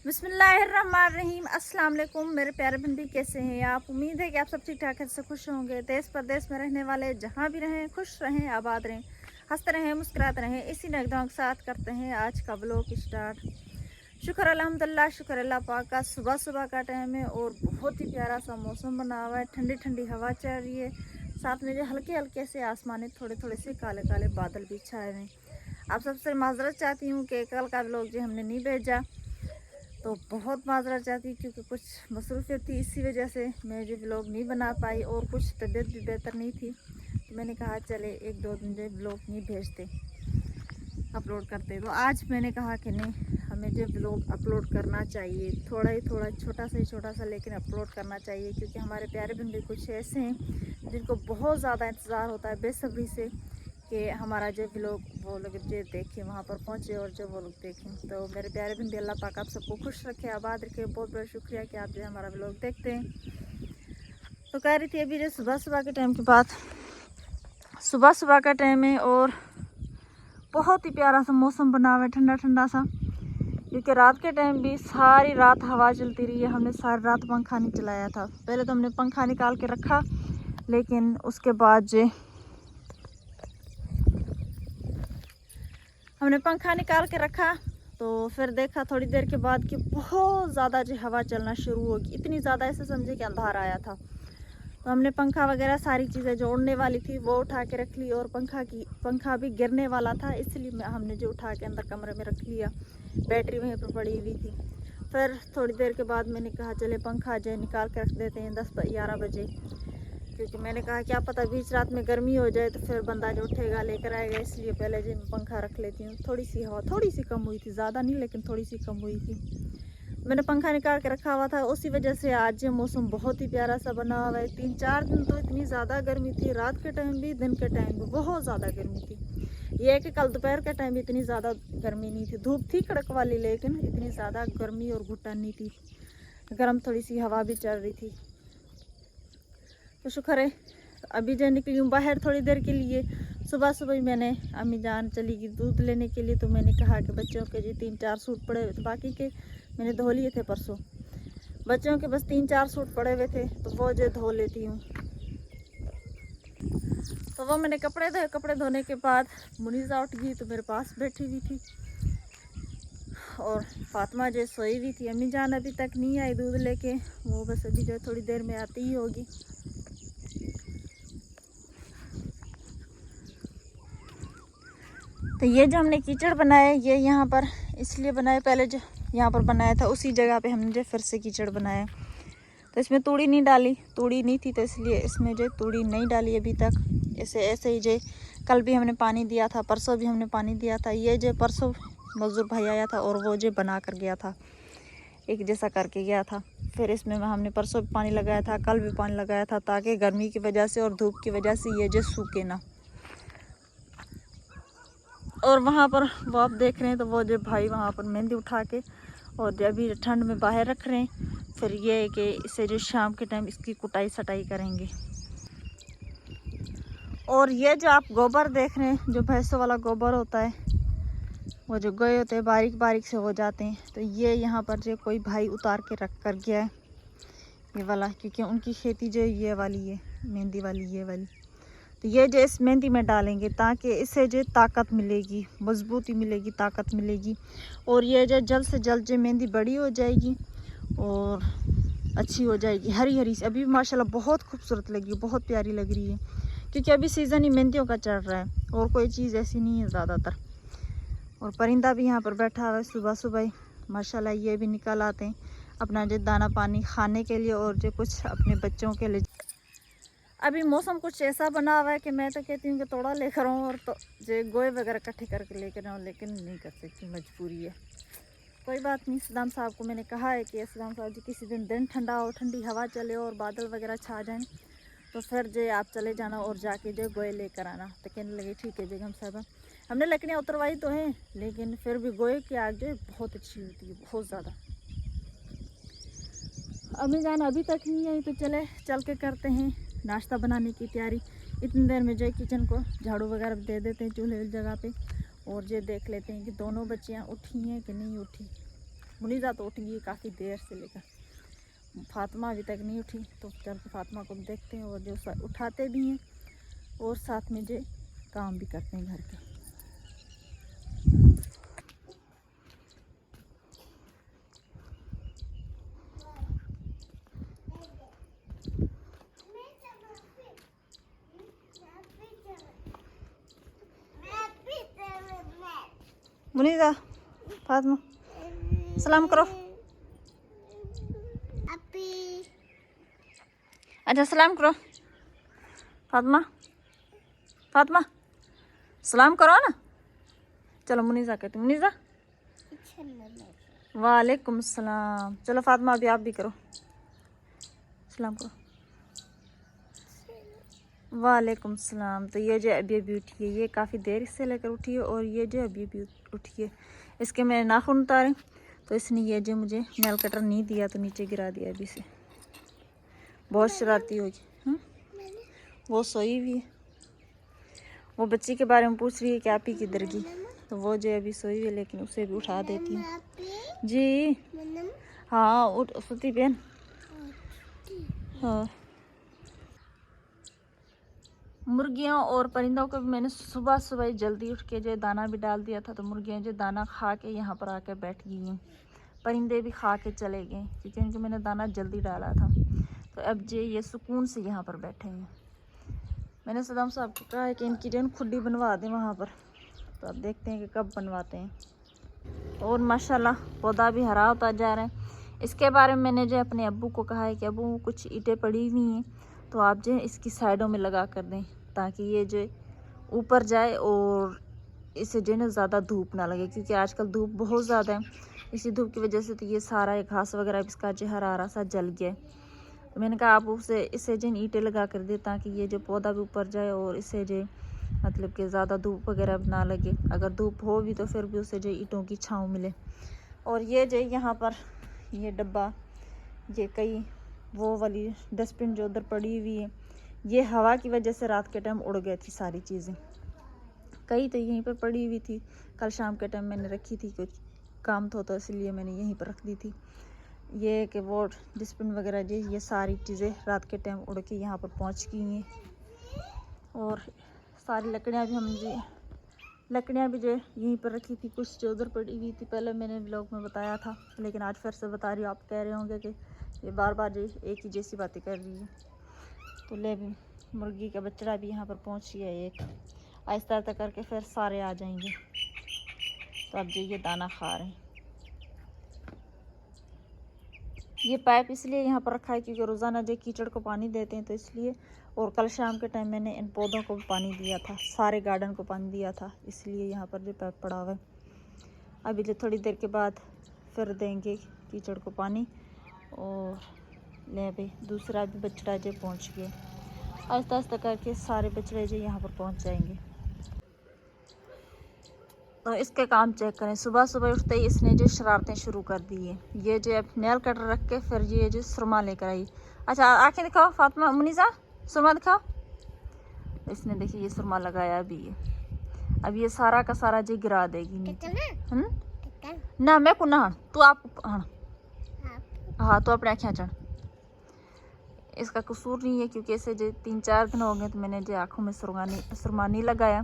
बिस्मिल्लाहिर्रहमानिर्रहीम। अस्सलाम वालेकुम मेरे प्यारे बंदी, कैसे हैं आप? उम्मीद है कि आप सब ठीक ठाक से खुश होंगे। देश परदेश में रहने वाले जहाँ भी रहें खुश रहें, आबाद रहें, हंसते रहें, मुस्कुराते रहें। इसी नगदों के साथ करते हैं आज का ब्लॉग स्टार्ट। शुक्र अल्हम्दुलिल्लाह, शुक्र अल्लाह पाक का। सुबह सुबह का टाइम है और बहुत ही प्यारा सा मौसम बना हुआ है। ठंडी ठंडी हवा चल रही है, साथ में जो हल्के हल्के से आसमानी थोड़े थोड़े से काले काले बादल भी छाए हुए हैं। आप सबसे माजरत चाहती हूँ कि कल का ब्लॉग जो हमने नहीं भेजा तो बहुत माजरत चाहती, क्योंकि कुछ मसरूफियत थी, इसी वजह से मैं जो ब्लॉग नहीं बना पाई और कुछ तबीयत भी बेहतर नहीं थी। तो मैंने कहा चले एक दो दिन जो ब्लॉग नहीं भेजते, अपलोड करते। तो आज मैंने कहा कि नहीं, हमें जो ब्लॉग अपलोड करना चाहिए, थोड़ा छोटा सा लेकिन अपलोड करना चाहिए, क्योंकि हमारे प्यारे बंदे कुछ ऐसे हैं जिनको बहुत ज़्यादा इंतज़ार होता है बेसब्री से कि हमारा जो ब्लॉग वो लोग जो देखें, वहाँ पर पहुँचे और जो वो लोग देखें। तो मेरे प्यारे बंदे, अल्लाह पाक आप सबको खुश रखे, आबाद रखे। बहुत बहुत शुक्रिया कि आप जो हमारा ब्लॉग देखते हैं। तो कह रही थी अभी जो सुबह सुबह के टाइम की बात, सुबह सुबह का टाइम है और बहुत ही प्यारा सा मौसम बना हुआ है, ठंडा ठंडा सा। क्योंकि रात के टाइम भी सारी रात हवा चलती रही है, हमने सारी रात पंखा नहीं चलाया था। पहले तो हमने पंखा निकाल के रखा, लेकिन उसके बाद जो हमने पंखा निकाल के रखा तो फिर देखा थोड़ी देर के बाद कि बहुत ज़्यादा जो हवा चलना शुरू होगी। इतनी ज़्यादा ऐसे समझे कि अंधार आया था। तो हमने पंखा वगैरह सारी चीज़ें जो उड़ने वाली थी वो उठा के रख ली, और पंखा भी गिरने वाला था, इसलिए हमने जो उठा के अंदर कमरे में रख लिया। बैटरी वहीं पर पड़ी हुई थी। फिर थोड़ी देर के बाद मैंने कहा चले पंखा जो निकाल के रख देते हैं 10-11 बजे, क्योंकि मैंने कहा क्या पता बीच रात में गर्मी हो जाए तो फिर बंदा जो उठेगा लेकर आएगा, इसलिए पहले जो मैं पंखा रख लेती हूँ। थोड़ी सी हवा थोड़ी सी कम हुई थी, ज़्यादा नहीं लेकिन थोड़ी सी कम हुई थी। मैंने पंखा निकाल के रखा हुआ था, उसी वजह से आज ये मौसम बहुत ही प्यारा सा बना हुआ है। 3-4 दिन तो इतनी ज़्यादा गर्मी थी, रात के टाइम भी दिन के टाइम भी बहुत ज़्यादा गर्मी थी। ये है कि कल दोपहर के टाइम इतनी ज़्यादा गर्मी नहीं थी, धूप थी कड़क वाली, लेकिन इतनी ज़्यादा गर्मी और घुटन नहीं थी। गर्म थोड़ी सी हवा भी चल रही थी। तो शुक्र है अभी जो निकली हूँ बाहर थोड़ी देर के लिए। सुबह सुबह ही मैंने अम्मी जान चली गई दूध लेने के लिए, तो मैंने कहा कि बच्चों के जी 3-4 सूट पड़े हुए थे, बाकी के मैंने धो लिए थे परसों। बच्चों के बस 3-4 सूट पड़े हुए थे, तो वो जो धो लेती हूँ। तो वो मैंने कपड़े धोने के बाद मुनीज़ा उठ गई तो मेरे पास बैठी हुई थी, और फातिमा जो सोई हुई थी। अम्मी जान अभी तक नहीं आई दूध लेके, वो बस अभी जो थोड़ी देर में आती ही होगी। तो ये जो हमने कीचड़ बनाया, ये यहाँ पर इसलिए बनाया, पहले जो यहाँ पर बनाया था उसी जगह पे हमने जो फिर से कीचड़ बनाया। तो इसमें तूड़ी नहीं डाली, तूड़ी नहीं थी तो इसलिए इसमें जो तूड़ी नहीं डाली अभी तक। ऐसे ही जो कल भी हमने पानी दिया था, परसों भी हमने पानी दिया था। ये जो परसों मजदूर भाई आया था और वो जो बना कर गया था, एक जैसा करके गया था। फिर इसमें हमने परसों भी पानी लगाया था, कल भी पानी लगाया था, ताकि गर्मी की वजह से और धूप की वजह से ये जो सूखे ना। और वहाँ पर वो आप देख रहे हैं, तो वो जो भाई वहाँ पर मेहंदी उठा के और अभी ठंड में बाहर रख रहे हैं। फिर ये है कि इसे जो शाम के टाइम इसकी कुटाई सटाई करेंगे। और ये जो आप गोबर देख रहे हैं, जो भैंसों वाला गोबर होता है, वो जो गोए होते हैं बारीक बारीक से हो जाते हैं, तो ये यहाँ पर जो कोई भाई उतार के रख कर गया है ये वाला, क्योंकि उनकी खेती जो ये वाली है मेहंदी वाली, ये वाली। तो ये जो इस मेहंदी में डालेंगे ताकि इससे जो ताकत मिलेगी, मजबूती मिलेगी, ताकत मिलेगी। और ये जो जल्द से जल्द जो मेहंदी बड़ी हो जाएगी और अच्छी हो जाएगी, हरी हरी। अभी माशाल्लाह बहुत खूबसूरत लगी, बहुत प्यारी लग रही है, क्योंकि अभी सीज़न ही मेहंदियों का चल रहा है और कोई चीज़ ऐसी नहीं है ज़्यादातर। और परिंदा भी यहाँ पर बैठा हुआ है सुबह सुबह ही माशाल्लाह। ये भी निकल आते हैं अपना जो दाना पानी खाने के लिए और जो कुछ अपने बच्चों के लिए। अभी मौसम कुछ ऐसा बना हुआ है कि मैं तो कहती हूँ कि थोड़ा लेकर आऊँ और तो जो गोए वगैरह इकट्ठे करके लेकर आऊँ, लेकिन नहीं कर सकती, मजबूरी है। कोई बात नहीं, सदाम साहब को मैंने कहा है कि सदाम साहब जी किसी दिन ठंडा हो, ठंडी हवा चले और बादल वगैरह छा जाएँ, तो फिर जो आप चले जाना और जाके जो गोए लेकर आना। तो कहने लगे ठीक है बेगम साहब। हमने लकड़ियाँ उतरवाई तो हैं, लेकिन फिर भी गोए की आग जो बहुत अच्छी होती है, बहुत ज़्यादा। अम्मी जान अभी तक नहीं आई, तो चले चल के करते हैं नाश्ता बनाने की तैयारी। इतनी देर में जो किचन को झाड़ू वगैरह दे देते हैं चूल्हे जगह पे, और ये देख लेते हैं कि दोनों बच्चियाँ उठी हैं कि नहीं उठी। मुनीज़ा तो उठ गई काफ़ी देर से, लेकर फातिमा अभी तक नहीं उठी। तो चल के फातिमा को देखते हैं और जो उठाते भी हैं और साथ में जो काम भी करते हैं घर के। मुनीज़ा, फातिमा सलाम करो। अच्छा सलाम करो फातिमा, फातिमा सलाम करो ना। चलो मुनीज़ा कहती, मुनीज़ा वालेकुम सलाम। चलो फातिमा अभी आप भी करो, सलाम करो। वालेकुम सलाम। तो ये जो अभी अभी उठी है, ये काफ़ी देर से लेकर उठी है और ये जो अभी अभी उठी है, इसके मैंने नाखून उतारे तो इसने ये जो मुझे नेल कटर नहीं दिया तो नीचे गिरा दिया अभी से। बहुत शरारती होगी। वो सोई हुई है, वो बच्ची के बारे में पूछ रही है कि आप ही किधर गई, तो वो जो अभी सोई हुई है लेकिन उसे भी उठा देती हूँ। जी हाँ उठ सुती बहन। हाँ मुर्गियों और परिंदों को भी मैंने सुबह सुबह जल्दी उठ के जो दाना भी डाल दिया था, तो मुर्गियाँ जो दाना खा के यहाँ पर आके बैठ गई हैं। परिंदे भी खा के चले गए क्योंकि इनको मैंने दाना जल्दी डाला था। तो अब जो ये सुकून से यहाँ पर बैठे हैं। मैंने सदाम साहब को कहा है कि इनकी जो खुड्डी बनवा दें वहाँ पर, तो अब देखते हैं कि कब बनवाते हैं। और माशाल्लाह पौधा भी हरा होता जा रहा है। इसके बारे में मैंने जो अपने अब्बू को कहा है कि अब्बू कुछ ईंटें पड़ी हुई हैं तो आप जो इसकी साइडों में लगा कर दें ताकि ये जो ऊपर जाए और इसे जो है ना ज़्यादा धूप ना लगे, क्योंकि आजकल धूप बहुत ज़्यादा है। इसी धूप की वजह से तो ये सारा घास वगैरह इसका जो हरा सा जल गया है। तो मैंने कहा आप उसे इसे जो ईंटें लगा कर दे ताकि ये जो पौधा भी ऊपर जाए और इसे जो मतलब कि ज़्यादा धूप वगैरह ना लगे। अगर धूप हो भी तो फिर भी उसे जो ईंटों की छाँव मिले। और ये जो यहाँ पर ये डब्बा, ये कई वो वाली डस्टबिन जो उधर पड़ी हुई है, ये हवा की वजह से रात के टाइम उड़ गई थी सारी चीज़ें। कई तो यहीं पर पड़ी हुई थी, कल शाम के टाइम मैंने रखी थी, कुछ काम था तो इसलिए मैंने यहीं पर रख दी थी। ये कि वो डस्टबिन वगैरह जी ये सारी चीज़ें रात के टाइम उड़ के यहाँ पर पहुँच गई हैं। और सारी लकड़ियाँ भी हम जी लकड़ियाँ भी जो यहीं पर रखी थी, कुछ जो उधर पड़ी हुई थी। पहले मैंने व्लॉग में बताया था लेकिन आज फिर से बता रही हूँ। आप कह रहे होंगे कि ये बार बार जो एक ही जैसी बातें कर रही है। तो ले भी मुर्गी का बच्चा भी यहाँ पर पहुँच गया एक। आहिस्ता आहिस्ता करके फिर सारे आ जाएंगे। तो अब जो ये दाना खा रहे हैं। ये पाइप इसलिए यहाँ पर रखा है क्योंकि रोज़ाना जो कीचड़ को पानी देते हैं तो इसलिए। और कल शाम के टाइम मैंने इन पौधों को भी पानी दिया था, सारे गार्डन को पानी दिया था, इसलिए यहाँ पर जो पाइप पड़ा हुआ है। अभी जो थोड़ी देर के बाद फिर देंगे कीचड़ को पानी। और ले भाई दूसरा भी बछड़ा जो पहुँच गया। आहिस्ता आहिस्ता करके सारे बछड़े जो यहाँ पर पहुँच जाएंगे। तो इसके काम चेक करें। सुबह सुबह उठते ही इसने जो शरारतें शुरू कर दी है। ये जो नेल कटर रख के फिर ये जो सुरमा लेकर आई। अच्छा आंखें दिखाओ फातिमा, मुनीज़ा सुरमा दिखाओ। इसने देखिए ये सुरमा लगाया अभी है। अब ये सारा का सारा जो गिरा देगी नीचे। ना मैं को ना तू आप हाँ तो अपने आँखें चढ़। इसका कसूर नहीं है क्योंकि ऐसे जो 3-4 दिन हो गए तो मैंने जो आँखों में सुरमा नहीं लगाया,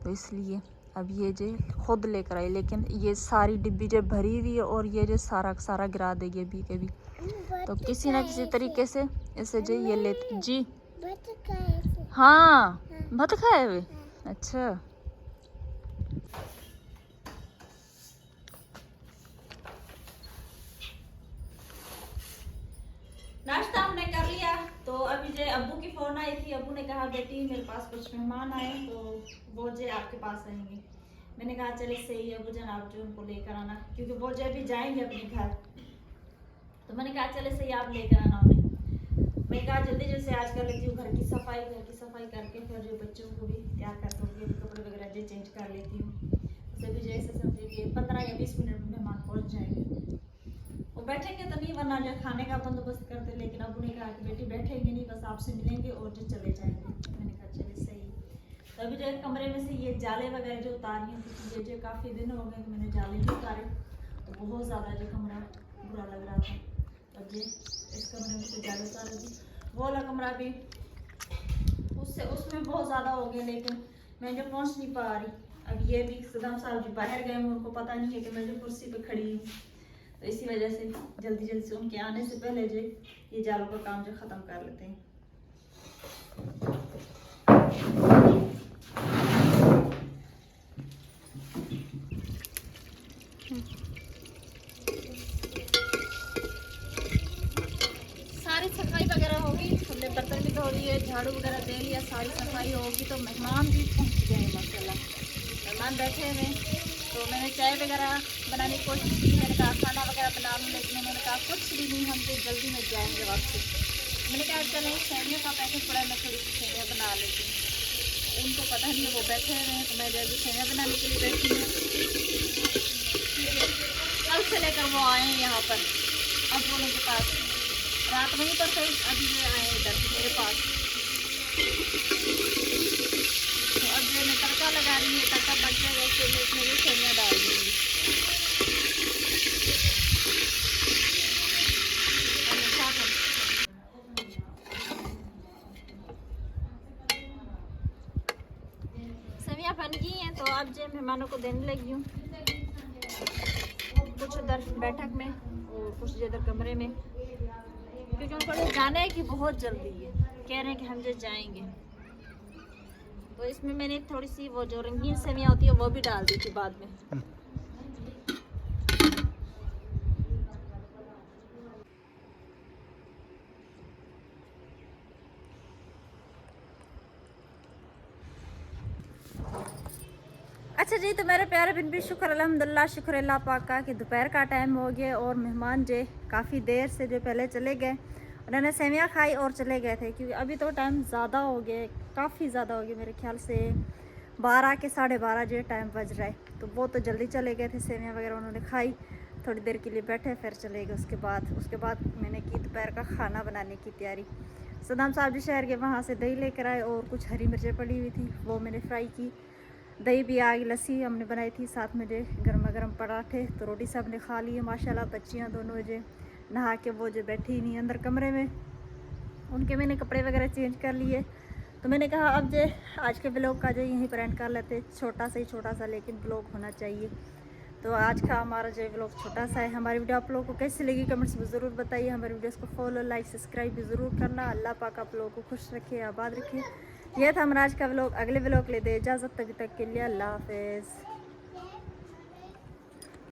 तो इसलिए अब ये जो खुद लेकर आई। लेकिन ये सारी डिब्बी जो भरी हुई है और ये जो सारा का सारा गिरा देगी अभी कभी। तो किसी ना किसी तरीके से इसे जो ये लेते जी हाँ भात खाए हुए। अच्छा नाश्ता हमने कर लिया। तो अभी जो अब्बू की फ़ोन आई थी, अब्बू ने कहा बेटी मेरे पास कुछ मेहमान आए तो वो जो आपके पास रहेंगे। मैंने कहा चले सही है अब्बू जान, आप जो उनको लेकर आना क्योंकि वो जो अभी जाएंगे अपने घर। तो मैंने कहा चले सही आप लेकर आना उन्हें। मैंने कहा जल्दी जैसे आज कर लेती हूँ घर की सफाई करके फिर जो बच्चों को भी तैयार कर दूँगी, कपड़े वगैरह जो चेंज कर लेती हूँ। उसे भी जैसे समझे कि 15 या 20 मिनट में मेहमान पहुँच जाएंगे। वो बैठेंगे तो नहीं, वरना जो खाने का बंदोबस्त करते। लेकिन अब्बू ने कहा कि बेटी बैठेंगे नहीं, बस आपसे मिलेंगे और जो चले जाएंगे। मैंने कहा चले सही। तो अभी जो कमरे में से ये जाले वगैरह जो उतार रही हूँ, ये जो काफ़ी दिन हो गए तो मैंने जाले नहीं उतारे। तो बहुत ज़्यादा जो कमरा बुरा लग रहा था। अब जे इस कमरे में से ज़्यादा सारा भी वो वाला कमरा भी उसमें बहुत ज़्यादा हो गया, लेकिन मैं जो पहुंच नहीं पा रही। अब ये भी सदाम साहब जी बाहर गए, उनको पता नहीं है कि मैं जो कुर्सी पे खड़ी हूँ, तो इसी वजह से जल्दी जल्दी से उनके आने से पहले जो ये जालों का काम जो ख़त्म कर लेते हैं। सारी सफाई वगैरह होगी, हमने बर्तन भी धो लिए, झाड़ू वगैरह दे लिया, सारी सफाई होगी तो मेहमान भी पहुंच गए माशाल्लाह। मेहमान बैठे हुए, तो मैंने चाय वगैरह बनाने की कोशिश की, मैंने कहा खाना वगैरह बना लूँ, लेकिन उन्होंने कहा कुछ भी नहीं, हम तो जल्दी में जाएंगे वापस। मैंने कहा चलें सेवियों का पैकेट पड़ा, मैं थोड़ी सी सेवियाँ बना लेती हूँ। उनको पता नहीं है, वो बैठे हुए हैं, तो मैं जल्दी सेवियाँ बनाने के लिए बैठी हूँ। कल से लेकर वो आए हैं यहाँ पर, अब वो उनके पास रात में ही पर से अभी ये आए इधर मेरे पास। तो अब जो मैं तड़का लगा रही है, तड़का पक जाएगा, इसके लिए इसमें भी सेवियाँ डाल दूँगी। सेवियाँ बन गई हैं, तो अब जो मेहमानों को देने लगी हूँ, कुछ उधर बैठक में और कुछ इधर कमरे में, क्योंकि उनको तो जाना है कि बहुत जल्दी है, कह रहे हैं कि हम जो जाएंगे। तो इसमें मैंने थोड़ी सी वो जो रंगीन सेवियाँ होती है वो भी डाल दी थी बाद में। अच्छा जी, तो मेरे प्यारे बिन भी शुक्र अल्हम्दुलिल्लाह, शुक्र अल्लाह पाक का कि दोपहर का टाइम हो गया और मेहमान जो काफ़ी देर से जो पहले चले गए, उन्होंने सेवियाँ खाई और चले गए थे, क्योंकि अभी तो टाइम ज़्यादा हो गया, काफ़ी ज़्यादा हो गया, मेरे ख्याल से 12 के 12:30 जो टाइम बज रहा है। तो वो तो जल्दी चले गए थे, सेवियाँ वगैरह उन्होंने खाई, थोड़ी देर के लिए बैठे, फिर चले गए। उसके बाद मैंने की दोपहर का खाना बनाने की तैयारी। सदाम साहब जी शहर के वहाँ से दही लेकर आए और कुछ हरी मिर्चें पड़ी हुई थी, वो मैंने फ्राई की। दही भी आ गई, लस्सी हमने बनाई थी, साथ में जो गर्मा गर्म पराठे, तो रोटी सब ने खा ली है माशाल्लाह। बच्चियाँ दोनों जो नहा के वो जो बैठी नहीं अंदर कमरे में, उनके मैंने कपड़े वगैरह चेंज कर लिए। तो मैंने कहा अब जो आज के ब्लॉग का जो यहीं पर एंड कर लेते, छोटा सा लेकिन ब्लॉग होना चाहिए। तो आज का हमारा जो ब्लॉग छोटा सा है। हमारी वीडियो आप लोगों को कैसी लगी कमेंट्स में ज़रूर बताइए। हमारी वीडियोस को फॉलो, लाइक, सब्सक्राइब भी ज़रूर करना। अल्लाह पाक आप लोगों को खुश रखे, आबाद रखे। यह था हमारा आज का व्लॉग। अगले व्लॉग ले दे इजाज़त, तभी तक के लिए अल्लाह हाफ़िज़।